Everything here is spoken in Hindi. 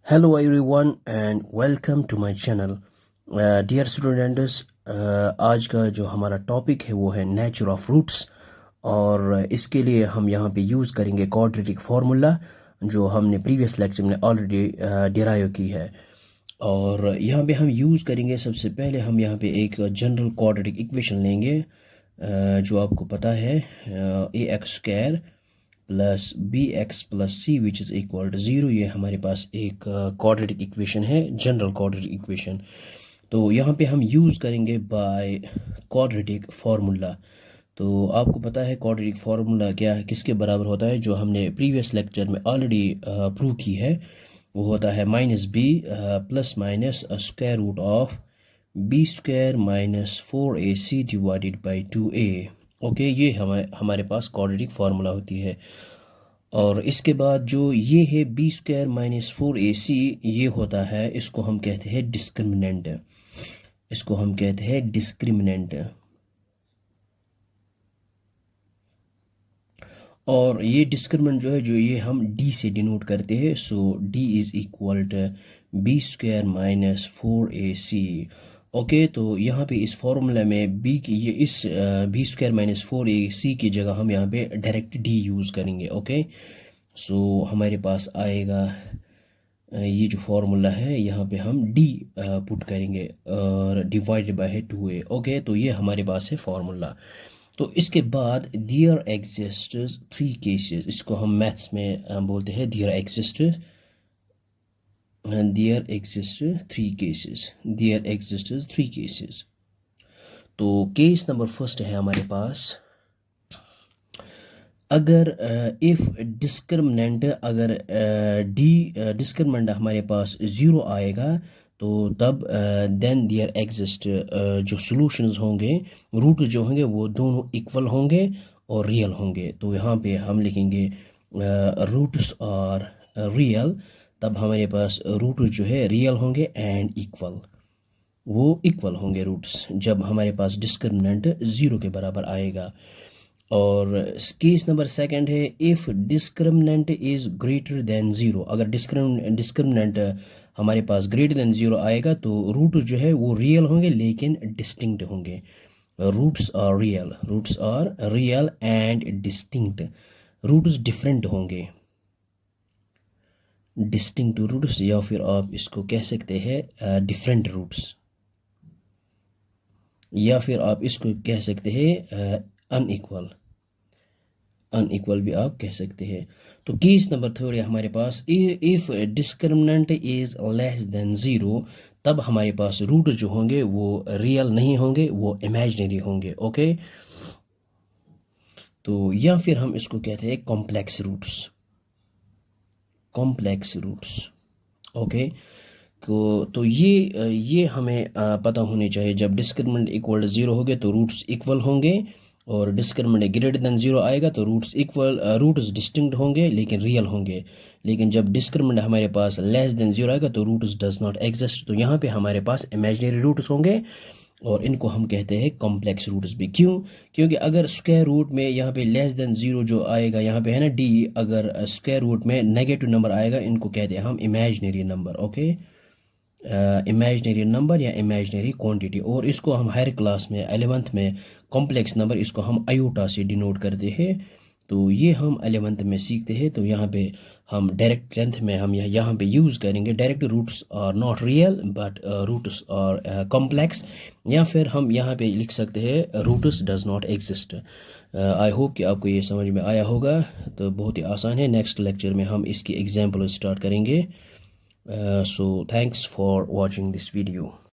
Hello everyone and welcome to my channel. Dear students, आज का जो हमारा टॉपिक है वो है नेचर ऑफ रूट्स और इसके लिए हम यहाँ पे यूज़ करेंगे क्वाड्रेटिक फार्मूला जो हमने प्रीवियस लेक्चर में ऑलरेडी डिराइव की है। और यहाँ पे हम यूज़ करेंगे, सबसे पहले हम यहाँ पे एक जनरल क्वाड्रेटिक इक्वेशन लेंगे जो आपको पता है A x square plus B x plus C which is equal to zero. ये हमारे पास एक क्वाड्रेटिक इक्वेशन है, जनरल क्वाड्रेटिक इक्वेशन। तो यहाँ पे हम यूज़ करेंगे बाय क्वाड्रेटिक फार्मूला। तो आपको पता है क्वाड्रेटिक फार्मूला क्या है, किसके बराबर होता है, जो हमने प्रीवियस लेक्चर में ऑलरेडी प्रूव की है। वो होता है minus b plus minus square root of b square minus 4ac divided by 2a। Okay, ये हमारे पास क्वाड्रेटिक फार्मूला होती है। और इसके बाद जो ये है बी स्क्वायर माइनस 4ac, ये होता है, इसको हम कहते हैं डिस्क्रिमिनेंट। इसको हम कहते हैं डिस्क्रिमिनेंट। और ये डिस्क्रिमिनेंट जो है, जो ये हम d से डिनोट करते हैं। So d is equal to b square minus 4ac। Okay, तो यहाँ पे इस फॉर्मूला में b की ये इस बी स्क्वायर माइनस 4ac की जगह हम यहाँ पे डायरेक्ट d यूज़ करेंगे। ओके, सो हमारे पास आएगा ये जो फार्मूला है, यहाँ पे हम d पुट करेंगे और डिवाइडेड बाय है 2a। ओके, तो ये हमारे पास है फार्मूला। तो इसके बाद देयर एग्जिस्ट 3 केसेस, इसको हम मैथ्स में बोलते हैं there exist 3 cases. There exist 3 cases. तो केस नंबर फर्स्ट है हमारे पास, अगर इफ़ डिस्क्रिमिनेंट, अगर डिस्क्रिमिनेंट हमारे पास 0 आएगा तो तब देन देयर एग्जिस्ट जो सॉल्यूशंस होंगे, रूट जो होंगे वो दोनों इक्वल होंगे और रियल होंगे। तो यहाँ पे हम लिखेंगे रूट्स और रियल, तब हमारे पास रूट जो है रियल होंगे एंड इक्वल, वो इक्वल होंगे रूट्स जब हमारे पास डिस्क्रिमिनेंट 0 के बराबर आएगा। और केस नंबर सेकंड है, if discriminant is greater than 0। अगर डिस्क्रिमिनेंट हमारे पास ग्रेटर देन 0 आएगा तो रूट जो है वो रियल होंगे लेकिन डिस्टिंक्ट होंगे। Roots are real and distinct, roots different होंगे। डिस्टिंक्ट रूट्स, या फिर आप इसको कह सकते हैं डिफरेंट रूट्स, या फिर आप इसको कह सकते हैं अनइक्वल भी आप कह सकते हैं। तो केस नंबर थर्ड है हमारे पास, if discriminant is less than 0, तब हमारे पास रूट जो होंगे वो रियल नहीं होंगे, वो इमेजिनरी होंगे। ओके, तो या फिर हम इसको कहते हैं कॉम्प्लेक्स रूट्स। ओके, तो ये हमें पता होनी चाहिए, जब डिस्क्रिमिनेंट इक्वल 0 होंगे तो रूट्स इक्वल होंगे, और डिस्क्रिमिनेंट ग्रेटर देन 0 आएगा तो रूट्स डिस्टिंक्ट होंगे लेकिन रियल होंगे। लेकिन जब डिस्क्रिमिनेंट हमारे पास लेस देन 0 आएगा तो रूट्स डज नॉट एग्जिस्ट। तो यहाँ पे हमारे पास इमेजिनरी रूट्स होंगे और इनको हम कहते हैं कॉम्प्लेक्स रूट्स भी। क्यों? क्योंकि अगर स्क्वायर रूट में यहाँ पे लेस देन 0 जो आएगा, यहाँ पे है ना d, अगर स्क्वायर रूट में नेगेटिव नंबर आएगा, इनको कहते हैं हम imaginary number. Okay, imaginary number या इमेजिनरी क्वांटिटी। और इसको हम हायर क्लास में 11th में कॉम्प्लेक्स नंबर, इसको हम आयोटा से डिनोट करते हैं। तो ये हम 11th में सीखते हैं। तो यहाँ पे हम डायरेक्ट 10th में हम यहाँ पे यूज़ करेंगे direct roots are not real but roots are complex, या फिर हम यहाँ पे लिख सकते हैं roots does not exist. I hope कि आपको ये समझ में आया होगा। तो बहुत ही आसान है, नेक्स्ट लेक्चर में हम इसकी एग्जाम्पल स्टार्ट करेंगे। So thanks for watching this video.